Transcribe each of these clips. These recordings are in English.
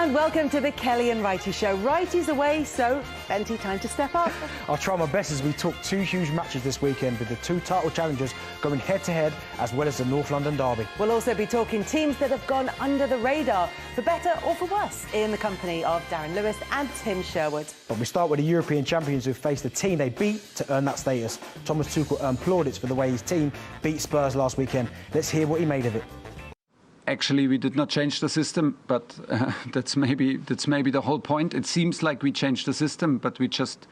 And welcome to the Kelly and Righty Show. Righty's away, so plenty time to step up. I'll try my best as we talk two huge matches this weekend with the two title challengers going head-to-head, as well as the North London derby. We'll also be talking teams that have gone under the radar, for better or for worse, in the company of Darren Lewis and Tim Sherwood. But we start with the European champions who faced the team they beat to earn that status. Thomas Tuchel earned plaudits for the way his team beat Spurs last weekend. Let's hear what he made of it. Actually, we did not change the system, but that's maybe the whole point. It seems like we changed the system, but we just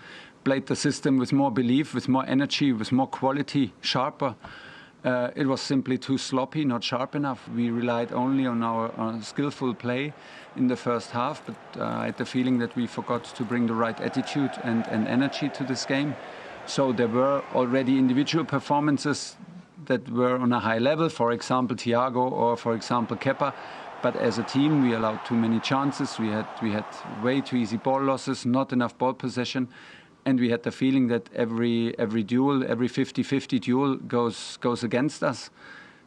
played the system with more belief, with more energy, with more quality, sharper. It was simply too sloppy, not sharp enough. We relied only on our skillful play in the first half, but I had the feeling that we forgot to bring the right attitude and energy to this game. So there were already individual performances that were on a high level, for example Thiago or for example Kepa, but as a team we allowed too many chances. We had way too easy ball losses, not enough ball possession, and we had the feeling that every duel, every 50-50 duel goes against us.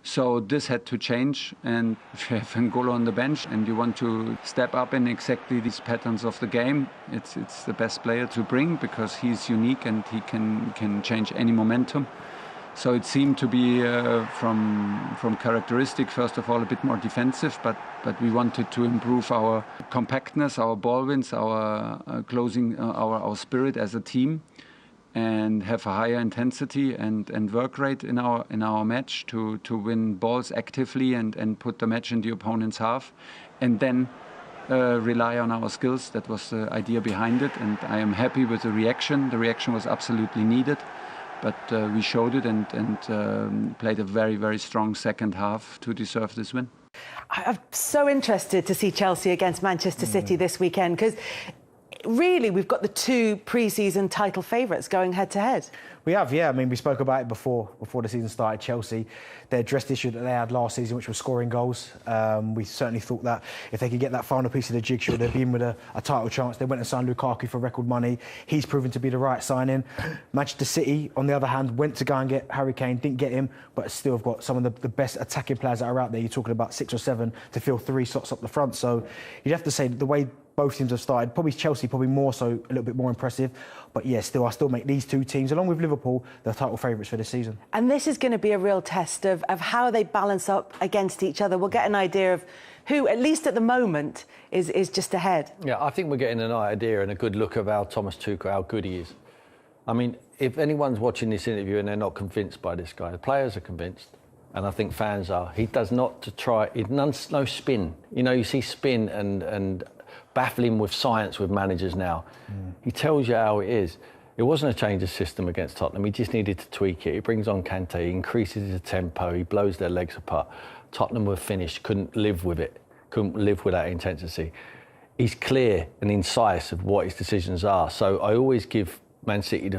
So this had to change, and if you have N'Golo on the bench and you want to step up in exactly these patterns of the game, it's the best player to bring because he's unique and he can change any momentum. So it seemed to be, from characteristic, first of all, a bit more defensive, but we wanted to improve our compactness, our ball wins, our closing, our spirit as a team, and have a higher intensity and work rate in our match to win balls actively and put the match in the opponent's half, and then rely on our skills. That was the idea behind it, and I am happy with the reaction. The reaction was absolutely needed. But we showed it and played a very, very strong second half to deserve this win. I'm so interested to see Chelsea against Manchester City this weekend, because really we've got the two pre-season title favourites going head-to-head. We have, yeah. I mean, we spoke about it before the season started. Chelsea, they addressed the issue that they had last season, which was scoring goals. We certainly thought that if they could get that final piece of the jigsaw, they'd be in with a title chance. They went and signed Lukaku for record money. He's proven to be the right signing. Manchester City, on the other hand, went to go and get Harry Kane, didn't get him, but still have got some of the best attacking players that are out there. You're talking about 6 or 7 to fill 3 slots up the front. So you'd have to say that the way both teams have started, probably Chelsea, probably more so, a little bit more impressive. But yeah, I still make these two teams, along with Liverpool, the title favourites for this season. And this is going to be a real test of how they balance up against each other. We'll get an idea of who, at least at the moment, is just ahead. Yeah, I think we're getting an idea and a good look of how Thomas Tuchel, how good he is. I mean, if anyone's watching this interview and they're not convinced by this guy, the players are convinced. And I think fans are. He does not no spin. You know, you see spin and baffling with science with managers now. He tells you how it is. It wasn't a change of system against Tottenham. He just needed to tweak it. He brings on Kante, he increases his tempo, he blows their legs apart. Tottenham were finished, couldn't live with it, couldn't live with that intensity. He's clear and incisive of what his decisions are. So I always give Man City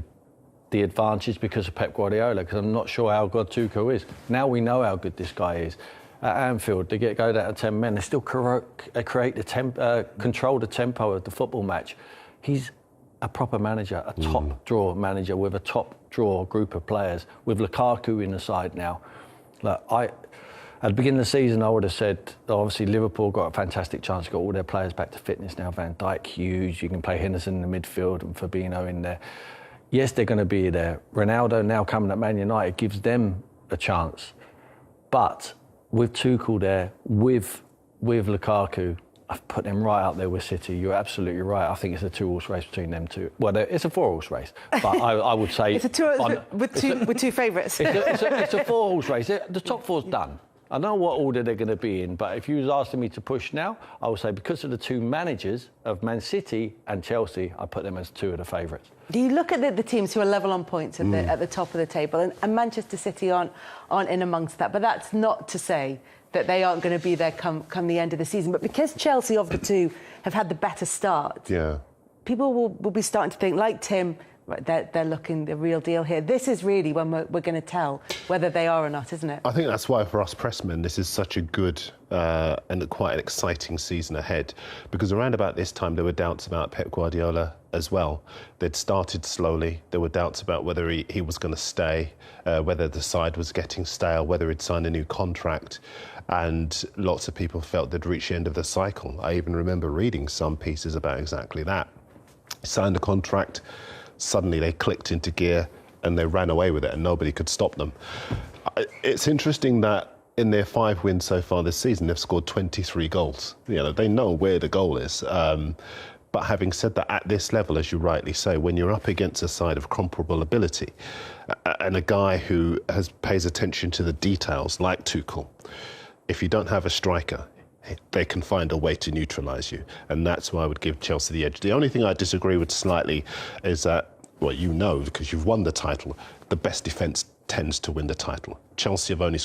the advantage because of Pep Guardiola, because I'm not sure how good Tuchel is. Now we know how good this guy is. At Anfield, they go down to 10 men. They still control the tempo of the football match. He's a proper manager, a top draw manager with a top draw group of players. With Lukaku in the side now, at the beginning of the season, I would have said obviously Liverpool got a fantastic chance, got all their players back to fitness now. Van Dijk, Hughes, you can play Henderson in the midfield and Fabinho in there. Yes, they're going to be there. Ronaldo now coming at Man United gives them a chance, but with Tuchel there, with Lukaku, I've put them right out there with City. You're absolutely right. I think it's a 2-horse race between them two. Well, it's a 4-horse race, but I would say it's a 2 with two favourites. It's a 4-horse race. The top 4's done. I don't know what order they're going to be in, but if you was asking me to push now, I would say because of the two managers of Man City and Chelsea, I put them as 2 of the favourites. Do you look at the teams who are level on points at the top of the table, and Manchester City aren't in amongst that, but that's not to say that they aren't going to be there come the end of the season. But because Chelsea, of the two, have had the better start, yeah, people will be starting to think, like Tim, right, they're looking the real deal here. This is really when we're going to tell whether they are or not, isn't it? I think that's why for us pressmen this is such a good and quite an exciting season ahead, because around about this time there were doubts about Pep Guardiola as well. They'd started slowly. There were doubts about whether he was going to stay, whether the side was getting stale, whether he'd signed a new contract, and lots of people felt they'd reached the end of the cycle. I even remember reading some pieces about exactly that. Signed a contract, suddenly they clicked into gear and they ran away with it and nobody could stop them. It's interesting that in their 5 wins so far this season, they've scored 23 goals. You know, they know where the goal is. But having said that, at this level, as you rightly say, when you're up against a side of comparable ability and a guy who pays attention to the details like Tuchel, if you don't have a striker, they can find a way to neutralise you. And that's why I would give Chelsea the edge. The only thing I disagree with slightly is that, well, you know, because you've won the title, the best defence tends to win the title. Chelsea have only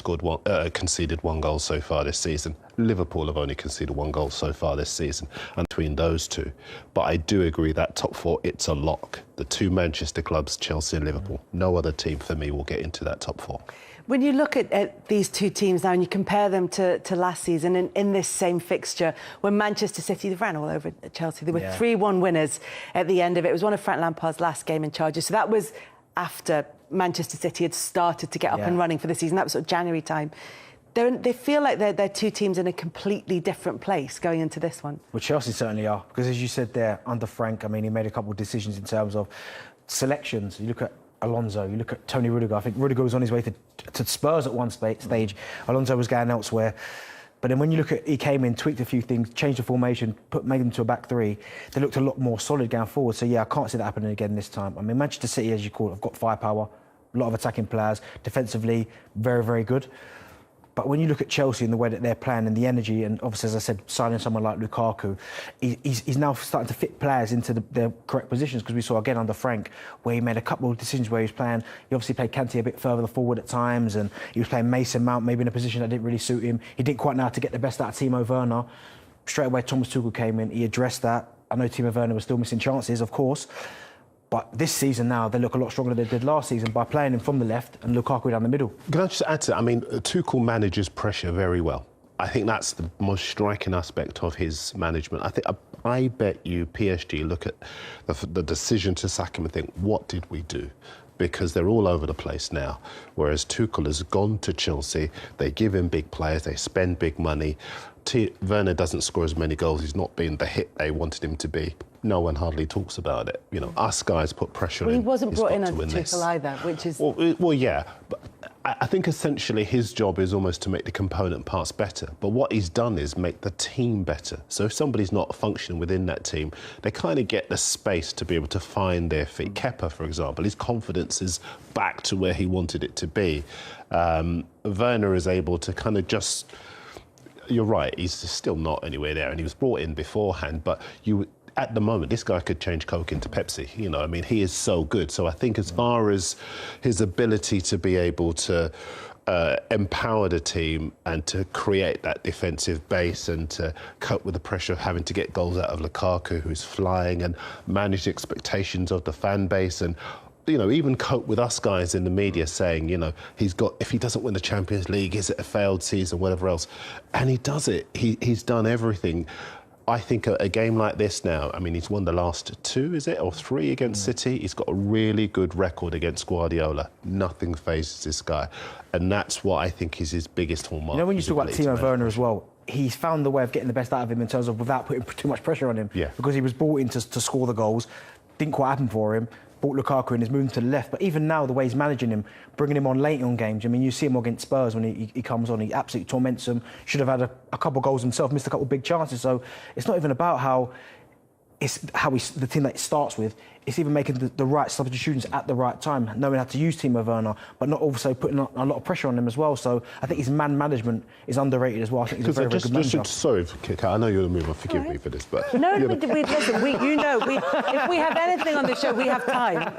conceded 1 goal so far this season. Liverpool have only conceded 1 goal so far this season, and between those two. But I do agree that top 4, it's a lock. The 2 Manchester clubs, Chelsea and Liverpool. No other team for me will get into that top 4. When you look at these 2 teams now and you compare them to last season in this same fixture, when Manchester City, they ran all over Chelsea. They were 3-1 winners at the end of it. It was one of Frank Lampard's last game in charge. So that was after Manchester City had started to get up and running for the season. That was sort of January time. They feel like they're 2 teams in a completely different place going into this one. Well, Chelsea certainly are, because as you said there, under Frank, I mean, he made a couple of decisions in terms of selections. You look at Alonso, you look at Tony Rudiger. I think Rudiger was on his way to Spurs at one stage. Alonso was going elsewhere. But then when you look at, he came in, tweaked a few things, changed the formation, made them to a back 3. They looked a lot more solid going forward. So yeah, I can't see that happening again this time. I mean, Manchester City, as you call it, have got firepower, a lot of attacking players, defensively, very, very good. But when you look at Chelsea and the way that they're playing and the energy, and obviously, as I said, signing someone like Lukaku, he's now starting to fit players into their correct positions, because we saw again under Frank where he made a couple of decisions where he was playing. He obviously played Kante a bit further forward at times, and he was playing Mason Mount maybe in a position that didn't really suit him. He didn't quite know how to get the best out of Timo Werner. Straight away, Thomas Tuchel came in. He addressed that. I know Timo Werner was still missing chances, of course. But this season now, they look a lot stronger than they did last season by playing him from the left and Lukaku down the middle. Can I just add to that? I mean, Tuchel manages pressure very well. I think that's the most striking aspect of his management. I bet you PSG look at the decision to sack him and think, what did we do? Because they're all over the place now. Whereas Tuchel has gone to Chelsea, they give him big players, they spend big money. Werner doesn't score as many goals, he's not been the hit they wanted him to be. No one hardly talks about it. You know, us guys put pressure on him. He wasn't brought in as Tuchel either, which is... Well, yeah, but I think essentially his job is almost to make the component parts better. But what he's done is make the team better. So if somebody's not functioning within that team, they kind of get the space to be able to find their feet. Kepa, for example, his confidence is back to where he wanted it to be. Werner is able to kind of just... You're right, he's still not anywhere there, and he was brought in beforehand, but at the moment, this guy could change Coke into Pepsi. You know, I mean, he is so good. So I think as far as his ability to be able to empower the team and to create that defensive base and to cope with the pressure of having to get goals out of Lukaku, who's flying, and manage the expectations of the fan base, and you know, even cope with us guys in the media saying, you know, if he doesn't win the Champions League, is it a failed season, whatever else? And he does it. He's done everything. I think a game like this now, I mean, he's won the last 2, is it, or 3 against City. He's got a really good record against Guardiola. Nothing phases this guy. And that's what I think is his biggest hallmark. You know, when you talk about Timo Werner as well, he's found the way of getting the best out of him in terms of without putting too much pressure on him. Yeah. Because he was brought in to score the goals. Didn't quite happen for him. Brought Lukaku in, he's moving to the left. But even now, the way he's managing him, bringing him on late on games, I mean, you see him against Spurs when he comes on, he absolutely torments them. Should have had a couple of goals himself, missed a couple of big chances. So it's not even about the team that it starts with. It's even making the right substitutions at the right time, knowing how to use Timo Werner, but not also putting a lot of pressure on him as well. So I think his man management is underrated as well. I think he's a very, very good manager. Sorry, Kika, I know you're going to move on. Forgive me for this, but... No, listen, if we have anything on the show, we have time.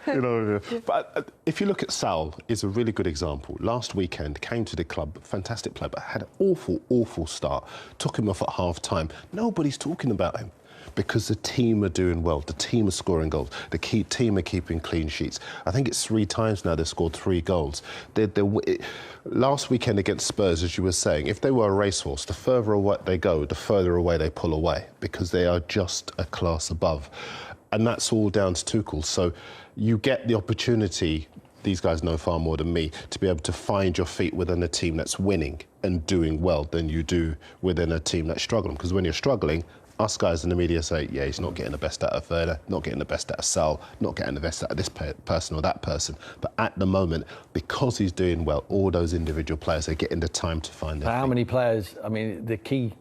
You know, but if you look at Saul, is a really good example. Last weekend, came to the club, fantastic player, but had an awful, awful start. Took him off at half-time. Nobody's talking about him. because the team are doing well. The team are scoring goals. The team are keeping clean sheets. I think it's 3 times now they've scored 3 goals. Last weekend against Spurs, as you were saying, if they were a racehorse, the further away they go, the further away they pull away, because they are just a class above. And that's all down to Tuchel. So you get the opportunity, these guys know far more than me, to be able to find your feet within a team that's winning and doing well than you do within a team that's struggling. Because when you're struggling, us guys in the media say, yeah, he's not getting the best out of Werner, not getting the best out of Sal, not getting the best out of this person or that person. But at the moment, because he's doing well, all those individual players are getting the time to find their feet. How many players, I mean, the key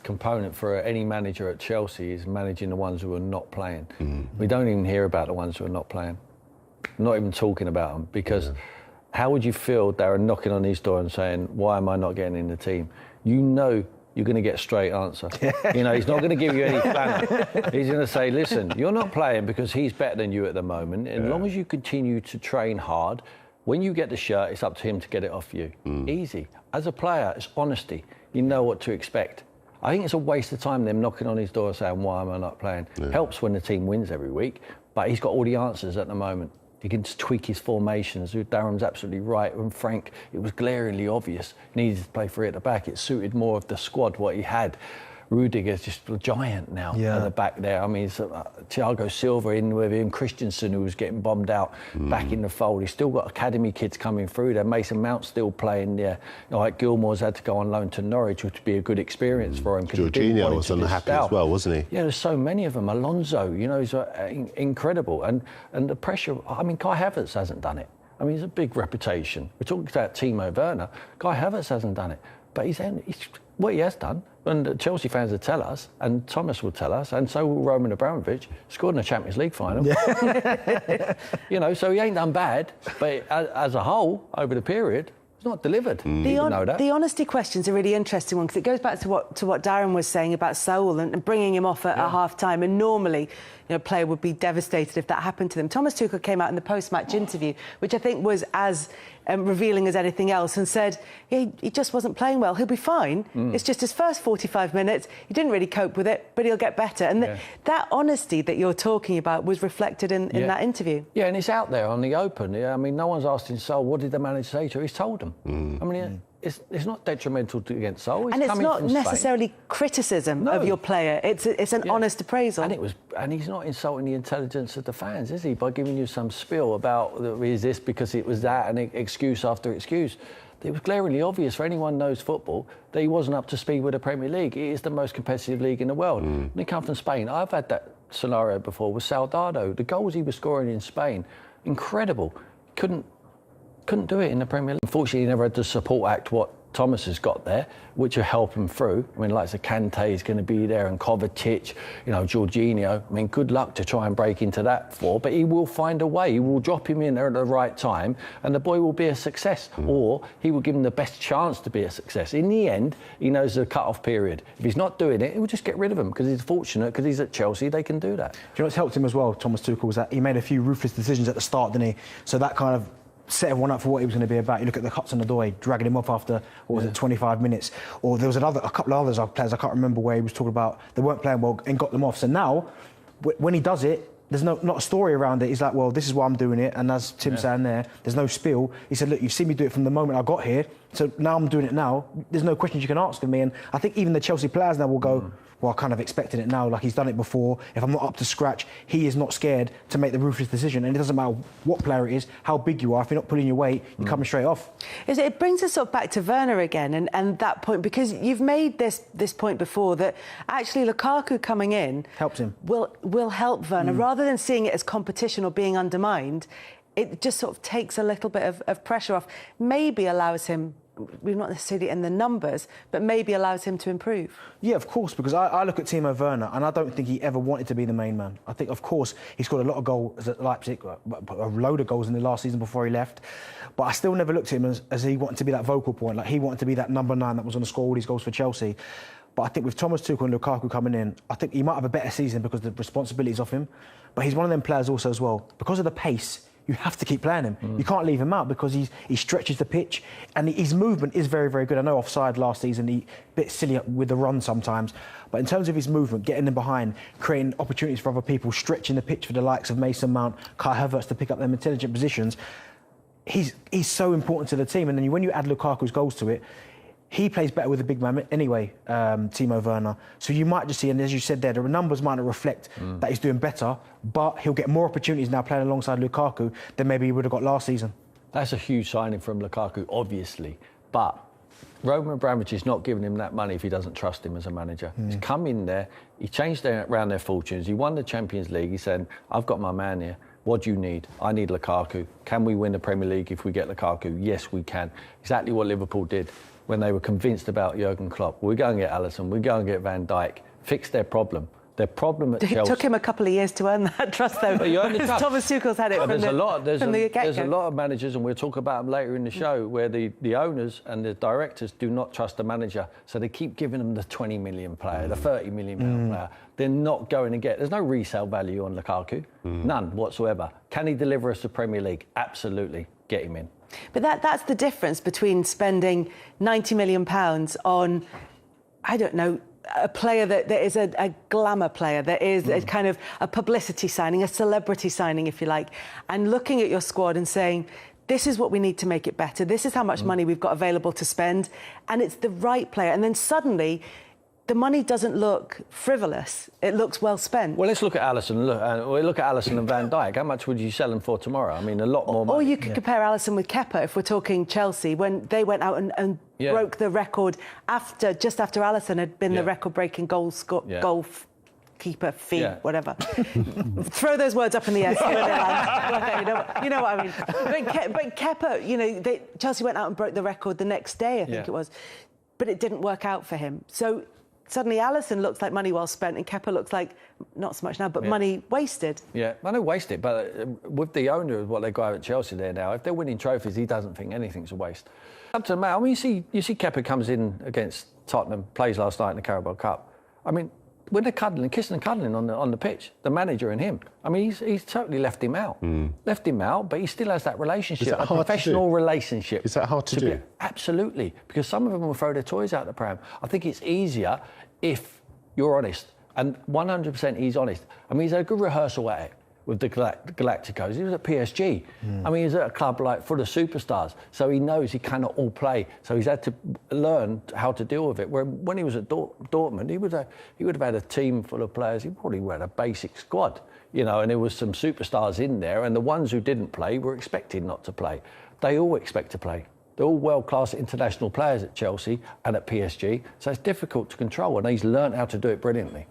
component for any manager at Chelsea is managing the ones who are not playing. We don't even hear about the ones who are not playing. Not even talking about them, because how would you feel Darren knocking on his door and saying, why am I not getting in the team? You know you're going to get a straight answer. You know, he's not going to give you any planner. He's going to say, listen, you're not playing because he's better than you at the moment. As long as you continue to train hard, when you get the shirt, it's up to him to get it off you. Easy. As a player, it's honesty. You know what to expect. I think it's a waste of time them knocking on his door saying, why am I not playing? Helps when the team wins every week, but he's got all the answers at the moment. He can just tweak his formations. Darren's absolutely right. When Frank, it was glaringly obvious, needed to play 3 at the back. It suited more of the squad, what he had. Rudiger's just a giant now at the back there. I mean, it's, Thiago Silva in with him, Christensen, who was getting bombed out, back in the fold. He's still got academy kids coming through there. Mason Mount's still playing there. You know, like Gilmore's had to go on loan to Norwich, which would be a good experience for him. Jorginho was unhappy as well, wasn't he? Yeah, there's so many of them. Alonso, you know, he's incredible. And the pressure, I mean, Kai Havertz hasn't done it. I mean, he's a big reputation. We're talking about Timo Werner. Kai Havertz hasn't done it. But he's what he has done, and Chelsea fans will tell us, and Thomas will tell us, and so will Roman Abramovich, scored in the Champions League final. You know, so he ain't done bad, but as a whole, over the period, it's not delivered. The honesty question's a really interesting one, because it goes back to what Darren was saying about Saul and bringing him off at half-time. And normally, you know, a player would be devastated if that happened to them. Thomas Tuchel came out in the post-match interview, which I think was as revealing as anything else, and said he just wasn't playing well. He'll be fine. It's just his first 45 minutes. He didn't really cope with it, but he'll get better. And that honesty that you're talking about was reflected in that interview. Yeah, and it's out there on the open. I mean, no one's asked him, Saul, what did the manager say to him? He's told them. I mean, it's not detrimental against Saul. And it's not necessarily criticism of your player. It's an honest appraisal. And he's not insulting the intelligence of the fans, is he? By giving you some spiel about is this because it was that, and excuse after excuse. It was glaringly obvious for anyone who knows football that he wasn't up to speed with the Premier League. It is the most competitive league in the world. When he comes from Spain, I've had that scenario before with Soldado. The goals he was scoring in Spain, incredible. Couldn't do it in the Premier League. Unfortunately, he never had the support act what Thomas has got there, which will help him through. I mean, like Kante is going to be there, and Kovacic, you know, Jorginho. I mean, good luck to try and break into that but he will find a way. He will drop him in there at the right time, and the boy will be a success, or he will give him the best chance to be a success. In the end, he knows the cut-off period. If he's not doing it, he will just get rid of him, because he's fortunate, because he's at Chelsea, they can do that. Do you know what's helped him as well, Thomas Tuchel, was that he made a few ruthless decisions at the start, didn't he? So that kind of set everyone up for what he was going to be about. You look at the cuts on the door, dragging him off after, 25 minutes. Or there was a couple of others players, I can't remember, where he was talking about they weren't playing well and got them off. So now, when he does it, there's not a story around it. He's like, well, this is why I'm doing it. And as Tim's saying there's no spill. He said, look, you've seen me do it from the moment I got here. So now I'm doing it now. There's no questions you can ask of me. And I think even the Chelsea players now will go, well, I kind of expected it now, like he's done it before. If I'm not up to scratch, he is not scared to make the ruthless decision. And it doesn't matter what player it is, how big you are. If you're not pulling your weight, you're coming straight off. It brings us sort of back to Werner again and that point, because you've made this point before that actually Lukaku coming in helps him. Will help Werner. Rather than seeing it as competition or being undermined, it just sort of takes a little bit of pressure off. Maybe allows him, we're not necessarily in the numbers, but maybe allows him to improve. Yeah, of course, because I look at Timo Werner and I don't think he ever wanted to be the main man. I think, of course, he scored a lot of goals at Leipzig, a load of goals in the last season before he left, but I still never looked at him as he wanted to be that vocal point, like he wanted to be that number 9 that was going to score all these goals for Chelsea. But I think with Thomas Tuchel and Lukaku coming in, I think he might have a better season because the responsibility's off him, but he's one of them players also as well. Because of the pace, you have to keep playing him. You can't leave him out because he stretches the pitch and his movement is very, very good. I know offside last season, he a bit silly with the run sometimes, but in terms of his movement, getting them behind, creating opportunities for other people, stretching the pitch for the likes of Mason Mount, Kai Havertz to pick up them intelligent positions, he's so important to the team. And then when you add Lukaku's goals to it, he plays better with a big man anyway, Timo Werner. So you might just see, and as you said there, the numbers might not reflect that he's doing better, but he'll get more opportunities now playing alongside Lukaku than maybe he would have got last season. That's a huge signing from Lukaku, obviously. But Roman Abramovich is not giving him that money if he doesn't trust him as a manager. He's come in there, he changed around their fortunes, he won the Champions League, he said, I've got my man here. What do you need? I need Lukaku. Can we win the Premier League if we get Lukaku? Yes, we can. Exactly what Liverpool did when they were convinced about Jurgen Klopp. We go and get Alisson, we go and get Van Dijk, fix their problem. Their problem at Chelsea... It took him a couple of years to earn that trust, though. But you earn the trust. Thomas Tuchel's had it from the get-go. There's a lot of managers, and we'll talk about them later in the show, where the owners and the directors do not trust the manager, so they keep giving them the 20 million player, the 30 million pound player. They're not going to get... There's no resale value on Lukaku, none whatsoever. Can he deliver us the Premier League? Absolutely. Get him in. But that's the difference between spending £90 million on, I don't know, a player that is a glamour player, that is a kind of a publicity signing, a celebrity signing, if you like, and looking at your squad and saying, this is what we need to make it better, this is how much money we've got available to spend, and it's the right player. And then suddenly, the money doesn't look frivolous. It looks well spent. Well, let's look at Alisson. Look at Alisson and Van Dijk. How much would you sell them for tomorrow? I mean, a lot more money. Or you could compare Alisson with Kepa, if we're talking Chelsea, when they went out and broke the record just after Alisson had been the record-breaking goal keeper fee, whatever. Throw those words up in the air. See where they land. You know what I mean. But Kepa, Chelsea went out and broke the record the next day, I think it was. But it didn't work out for him. So suddenly Alisson looks like money well spent and Kepa looks like, not so much now, but money wasted. Yeah, money wasted. But with the owner of what they got at Chelsea there now, if they're winning trophies, he doesn't think anything's a waste. Up to the man, I mean, you see Kepa comes in against Tottenham, plays last night in the Carabao Cup. I mean, when they're kissing and cuddling on the pitch, the manager and him, I mean, he's totally left him out. Left him out, but he still has that relationship, a professional relationship. Is that hard to do? Absolutely, because some of them will throw their toys out the pram. I think it's easier if you're honest, and 100% he's honest. I mean, he's had a good rehearsal at it with the Galacticos. He was at PSG. I mean, he's at a club full of superstars, so he knows he cannot all play. So he's had to learn how to deal with it. Where when he was at Dortmund, he would have had a team full of players. He probably had a basic squad, and there was some superstars in there, and the ones who didn't play were expected not to play. They all expect to play. They're all world-class international players at Chelsea and at PSG, so it's difficult to control, and he's learned how to do it brilliantly.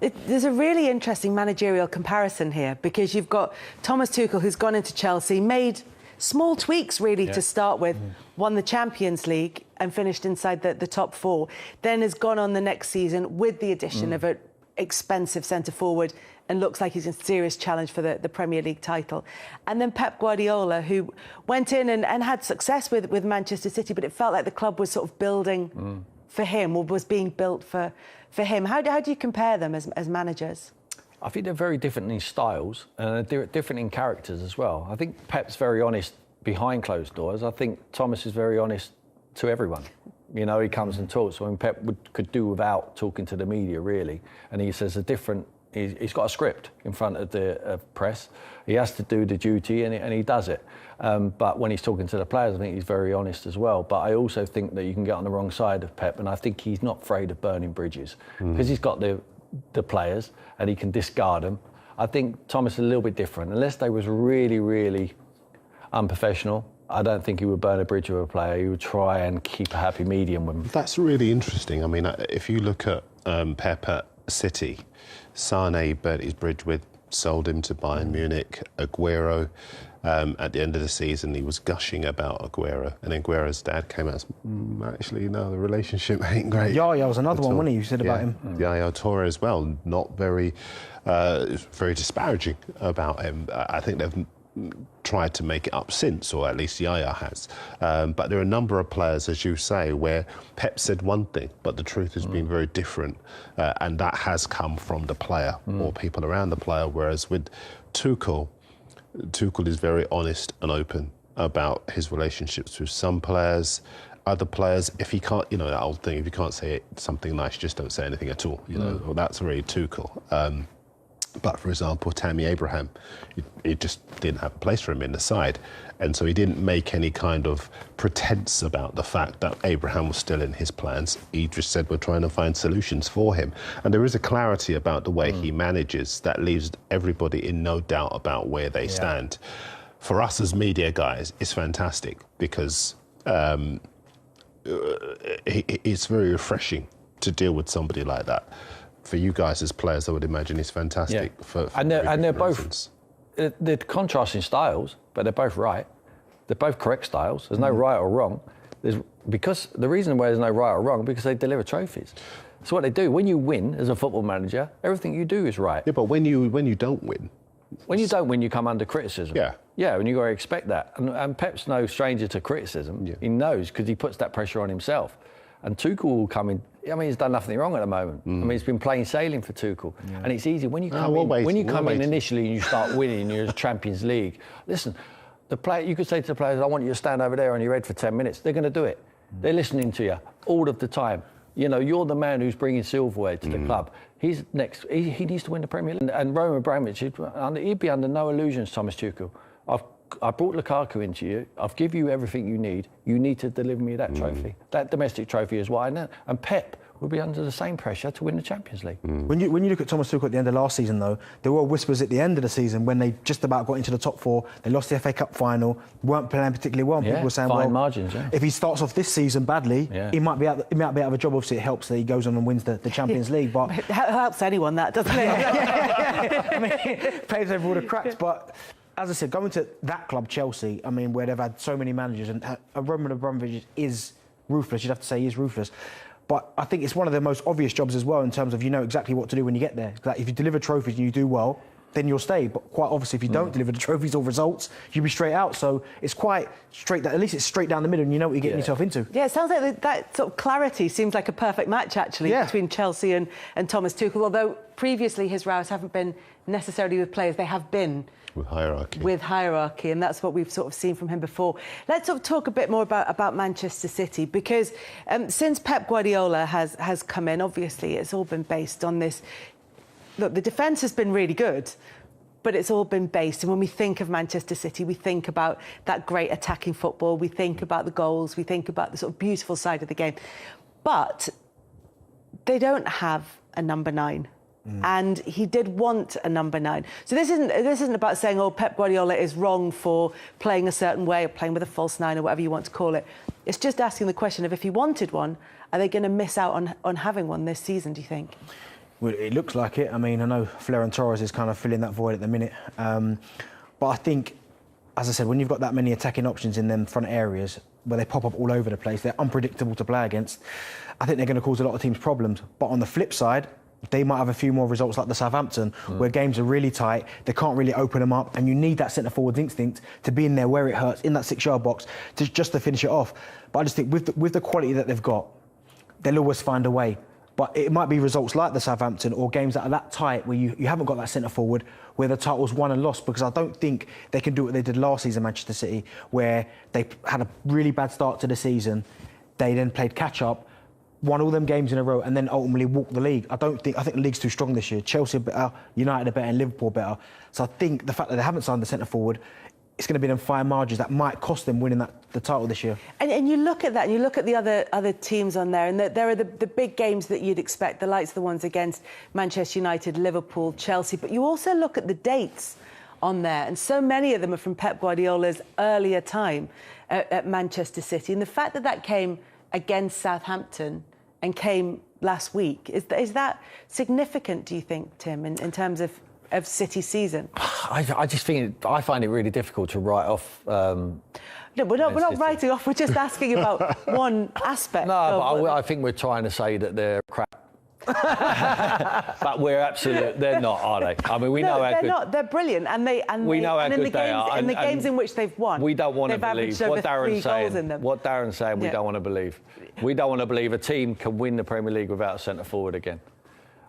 There's a really interesting managerial comparison here, because you've got Thomas Tuchel, who's gone into Chelsea, made small tweaks really to start with, won the Champions League and finished inside the top four, then has gone on the next season with the addition of an expensive centre-forward and looks like he's in serious challenge for the Premier League title. And then Pep Guardiola, who went in and had success with Manchester City, but it felt like the club was sort of building for him, or was being built for him. How do you compare them as managers? I think they're very different in styles, and they're different in characters as well. I think Pep's very honest behind closed doors. I think Thomas is very honest to everyone. He comes and talks. I mean, Pep could do without talking to the media, really. And he says he's got a script in front of the press. He has to do the duty, and he does it. But when he's talking to the players, I think he's very honest as well. But I also think that you can get on the wrong side of Pep, and I think he's not afraid of burning bridges because he's got the players and he can discard them. I think Thomas is a little bit different. Unless they was really, really unprofessional, I don't think he would burn a bridge with a player. He would try and keep a happy medium with him. That's really interesting. I mean, if you look at Pep at City, Sane burnt his bridge with, sold him to Bayern Munich. Aguero, at the end of the season, he was gushing about Aguero. And then Aguero's dad came out and said, actually, no, the relationship ain't great. Yaya was another one, wasn't he? You said about him. Yaya Toure as well, not very disparaging about him. I think they've tried to make it up since, or at least Yaya has. But there are a number of players, as you say, where Pep said one thing, but the truth has been very different. And that has come from the player or people around the player. Whereas with Tuchel, Tuchel is very honest and open about his relationships with some players, other players. If he can't, you know, that old thing, if you can't say something nice, just don't say anything at all. You know, well, that's very Tuchel. But for example, Tammy Abraham, he just didn't have a place for him in the side. And so he didn't make any kind of pretense about the fact that Abraham was still in his plans. He just said, we're trying to find solutions for him. And there is a clarity about the way he manages that leaves everybody in no doubt about where they stand. For us as media guys, it's fantastic because it's very refreshing to deal with somebody like that. For you guys as players, I would imagine it's fantastic. Yeah. And they're both, they're contrasting styles, but they're both right. They're both correct styles. There's no right or wrong. Because the reason why there's no right or wrong, because they deliver trophies. So what they do, when you win as a football manager, everything you do is right. Yeah, but when you don't win. When you don't win, you come under criticism. Yeah. Yeah, and you've got to expect that. And Pep's no stranger to criticism. Yeah. He knows, because he puts that pressure on himself. And Tuchel will come in. I mean, he's done nothing wrong at the moment. I mean, it's been plain sailing for Tuchel. Yeah. And it's easy. When you come in initially and you start winning, you're in the Champions League. Listen, you could say to the players, I want you to stand over there on your head for 10 minutes. They're going to do it. They're listening to you all of the time. You know, you're the man who's bringing silverware to the club. He's next. He needs to win the Premier League. And Roman Abramovich, he'd be under no illusions, Thomas Tuchel. I brought Lukaku into you. I've given you everything you need. You need to deliver me that trophy. That domestic trophy is what I know. And Pep will be under the same pressure to win the Champions League. When you look at Thomas Tuchel at the end of last season, though, there were whispers at the end of the season when they just about got into the top four. They lost the FA Cup final, weren't playing particularly well. People were saying, fine margins, yeah. If he starts off this season badly, he might be out of a job. Obviously, it helps that he goes on and wins the Champions League. But it helps anyone, that, doesn't it? I mean, it plays over all the cracks. But as I said, going to that club, Chelsea, I mean, where they've had so many managers, and Roman Abramovich is ruthless. You'd have to say he is ruthless. But I think it's one of the most obvious jobs as well, in terms of you know exactly what to do when you get there. Like, if you deliver trophies and you do well, then you'll stay. But quite obviously, if you don't deliver the trophies or results, you'll be straight out. So it's quite straight. At least it's straight down the middle, and you know what you're getting yourself into. Yeah, it sounds like that sort of clarity seems like a perfect match, actually, between Chelsea and Thomas Tuchel. Although previously his rows haven't been necessarily with players; they have been with hierarchy, and that's what we've sort of seen from him before. Let's sort of talk a bit more about Manchester City, because since Pep Guardiola has come in, obviously it's all been based on this. Look, the defence has been really good, but it's all been based, and when we think of Manchester City, we think about that great attacking football, we think about the goals, we think about the sort of beautiful side of the game, but they don't have a number 9. And he did want a number 9. So this isn't about saying, oh, Pep Guardiola is wrong for playing a certain way or playing with a false 9 or whatever you want to call it. It's just asking the question of, if he wanted one, are they going to miss out on having one this season, do you think? Well, it looks like it. I mean, I know Florentino Torres is kind of filling that void at the minute. But I think, as I said, when you've got that many attacking options in them front areas where they pop up all over the place, they're unpredictable to play against, I think they're going to cause a lot of teams problems. But on the flip side, they might have a few more results like the Southampton, where games are really tight, they can't really open them up, and you need that centre-forward's instinct to be in there where it hurts, in that 6-yard box, just to finish it off. But I just think with the quality that they've got, they'll always find a way. But it might be results like the Southampton, or games that are that tight where you haven't got that centre-forward, where the title's won and lost, because I don't think they can do what they did last season, Manchester City, where they had a really bad start to the season, they then played catch-up, won all them games in a row, and then ultimately walked the league. I think the league's too strong this year. Chelsea are better, United are better, and Liverpool are better. So I think the fact that they haven't signed the centre-forward, it's going to be them fine margins that might cost them winning the title this year. And you look at that, and you look at the other teams on there, and there are the big games that you'd expect, the likes of the ones against Manchester United, Liverpool, Chelsea, but you also look at the dates on there, and so many of them are from Pep Guardiola's earlier time at Manchester City, and the fact that came against Southampton and came last week, is that significant, do you think, Tim, in terms of City's season? I just think I find it really difficult to write off. No, we're not writing off. We're just asking about one aspect. No, but I think we're trying to say that they're crap. But we're absolutely, they're not, are they? I mean, we know how they're good. Not. They're brilliant, we know how good they are. In the games in which they've won, we don't want to believe what Darren's saying. What Darren's saying, we don't want to believe. We don't want to believe a team can win the Premier League without a centre forward again.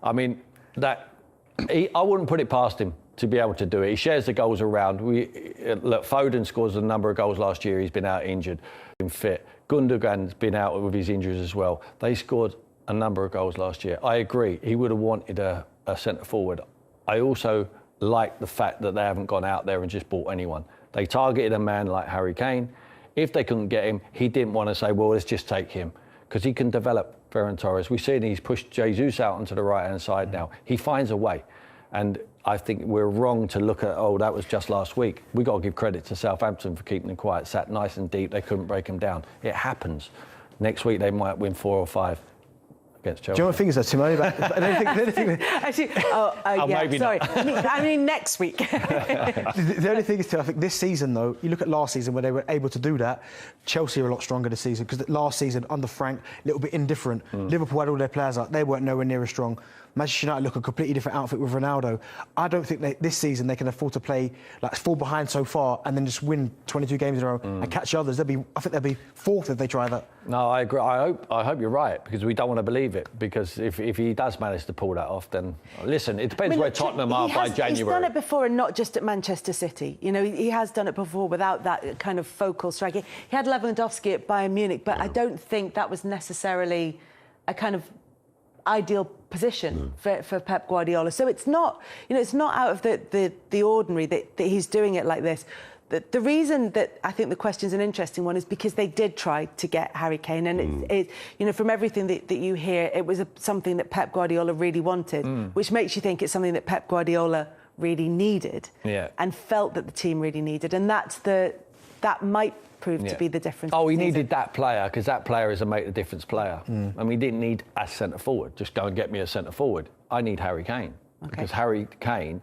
I mean, I wouldn't put it past him to be able to do it. He shares the goals around. Look, Foden scores a number of goals last year. He's been out injured, been fit. Gundogan's been out with his injuries as well. They scored a number of goals last year. I agree. He would have wanted a centre forward. I also like the fact that they haven't gone out there and just bought anyone. They targeted a man like Harry Kane. If they couldn't get him, he didn't want to say, well, let's just take him, because he can develop Ferran Torres. We've seen he's pushed Jesus out onto the right-hand side now. He finds a way. And I think we're wrong to look at, oh, that was just last week. We've got to give credit to Southampton for keeping them quiet, sat nice and deep. They couldn't break them down. It happens. Next week, they might win 4 or 5 against Chelsea. Do you know what the thing is, though, Tim? Actually, yeah, maybe sorry. not. I mean, next week. The only thing is, Tim, I think this season, though, you look at last season where they were able to do that. Chelsea are a lot stronger this season, because last season, under Frank, a little bit indifferent. Liverpool had all their players out. They weren't nowhere near as strong. Manchester United look a completely different outfit with Ronaldo. I don't think this season they can afford to play, like, fall behind so far and then just win 22 games in a row and catch others. I think they'll be fourth if they try that. No, I agree. I hope you're right, because we don't want to believe it. Because if he does manage to pull that off, then listen, it depends where Tottenham are by January. He's done it before, and not just at Manchester City. You know, he has done it before without that kind of focal striking. He had Lewandowski at Bayern Munich, but I don't think that was necessarily a kind of ideal position for Pep Guardiola. So it's not, it's not out of the ordinary that he's doing it like this. The reason that I think the question's an interesting one is because they did try to get Harry Kane, and it from everything that you hear, it was something that Pep Guardiola really wanted, which makes you think it's something that Pep Guardiola really needed, and felt that the team really needed, and that might prove to be the difference. Oh, he needed that player, because that player is a make-the-difference player. I mean, he didn't need a centre-forward. Just go and get me a centre-forward. I need Harry Kane. Okay. Because Harry Kane,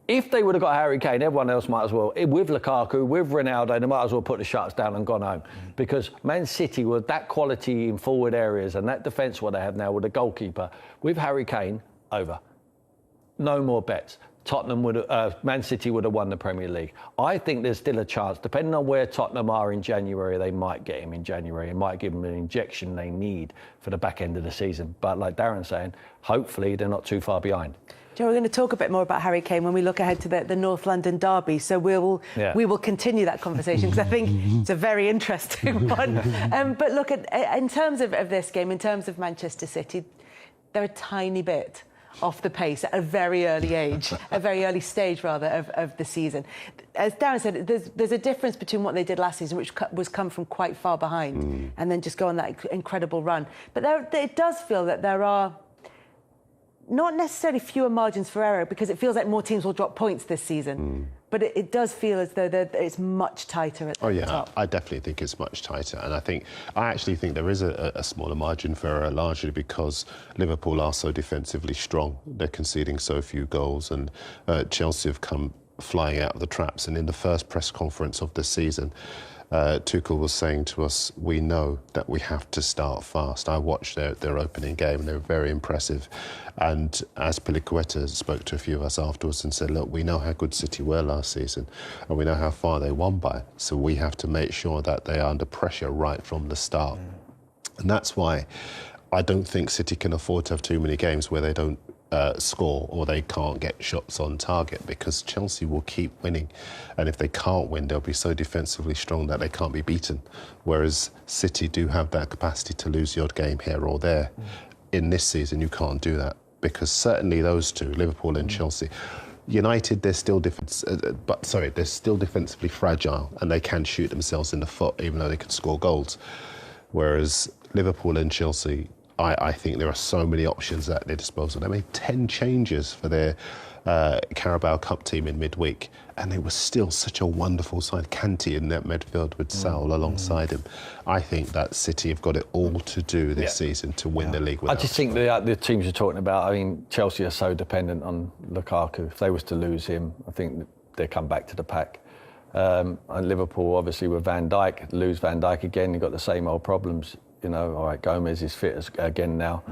if they would have got Harry Kane, everyone else might as well, with Lukaku, with Ronaldo, they might as well put the shutters down and gone home. Because Man City, with that quality in forward areas and that defence what they have now with a goalkeeper, with Harry Kane, over. No more bets. Man City would have won the Premier League. I think there's still a chance, depending on where Tottenham are in January, they might get him in January and might give him an injection they need for the back end of the season. But like Darren's saying, hopefully they're not too far behind. Joe, we're going to talk a bit more about Harry Kane when we look ahead to the North London derby. So we will continue that conversation, because I think it's a very interesting one. But look, in terms of this game, in terms of Manchester City, they're a tiny bit off the pace at a very early age, a very early stage, rather, of the season. As Darren said, there's a difference between what they did last season, which was come from quite far behind, and then just go on that incredible run. But it does feel that there are not necessarily fewer margins for error, because it feels like more teams will drop points this season. But it does feel as though it's much tighter at the top. I definitely think it's much tighter. And I actually think there is a smaller margin for error, largely because Liverpool are so defensively strong. They're conceding so few goals, and Chelsea have come flying out of the traps. And in the first press conference of the season, Tuchel was saying to us, we know that we have to start fast. I watched their opening game, and they were very impressive. And as Piliqueta spoke to a few of us afterwards and said, look, we know how good City were last season, and we know how far they won by. So we have to make sure that they are under pressure right from the start. And that's why I don't think City can afford to have too many games where they don't score or they can't get shots on target, because Chelsea will keep winning, and if they can't win, they'll be so defensively strong that they can't be beaten, whereas City do have that capacity to lose the odd game here or there. In this season, you can't do that, because certainly those two, Liverpool and Chelsea, United, they're still they're still defensively fragile, and they can shoot themselves in the foot even though they can score goals, whereas Liverpool and Chelsea, I think there are so many options at their disposal. They made 10 changes for their Carabao Cup team in midweek, and they were still such a wonderful side. Kanté in that midfield with Saul alongside him. I think that City have got it all to do this season to win the league. I just think the teams you're talking about, I mean, Chelsea are so dependent on Lukaku. If they was to lose him, I think they come back to the pack. And Liverpool, obviously, with Van Dijk, lose Van Dijk again, you've got the same old problems. All right, Gomez is fit again now.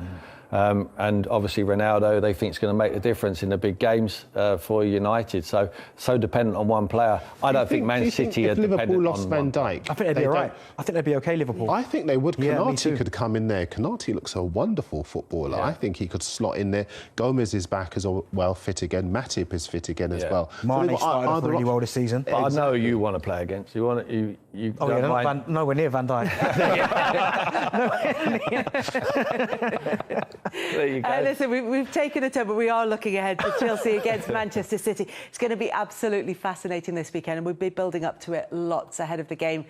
And obviously Ronaldo, they think it's going to make the difference in the big games for United. So dependent on one player. I don't think Man City are if dependent Liverpool lost on Van one. Dijk, I think they'd be all right. I think they'd be okay, Liverpool. I think they would. Yeah, me too. Konate could come in there. Konate looks a wonderful footballer. Yeah. I think he could slot in there. Gomez is back as well, fit again. Matip is fit again as well. Mane started off really well this season. But I know you want to play against. You want you. Oh yeah, nowhere near Van Dijk. There you go. Listen, we've taken a turn, but we are looking ahead to Chelsea against Manchester City. It's going to be absolutely fascinating this weekend, and we'll be building up to it lots ahead of the game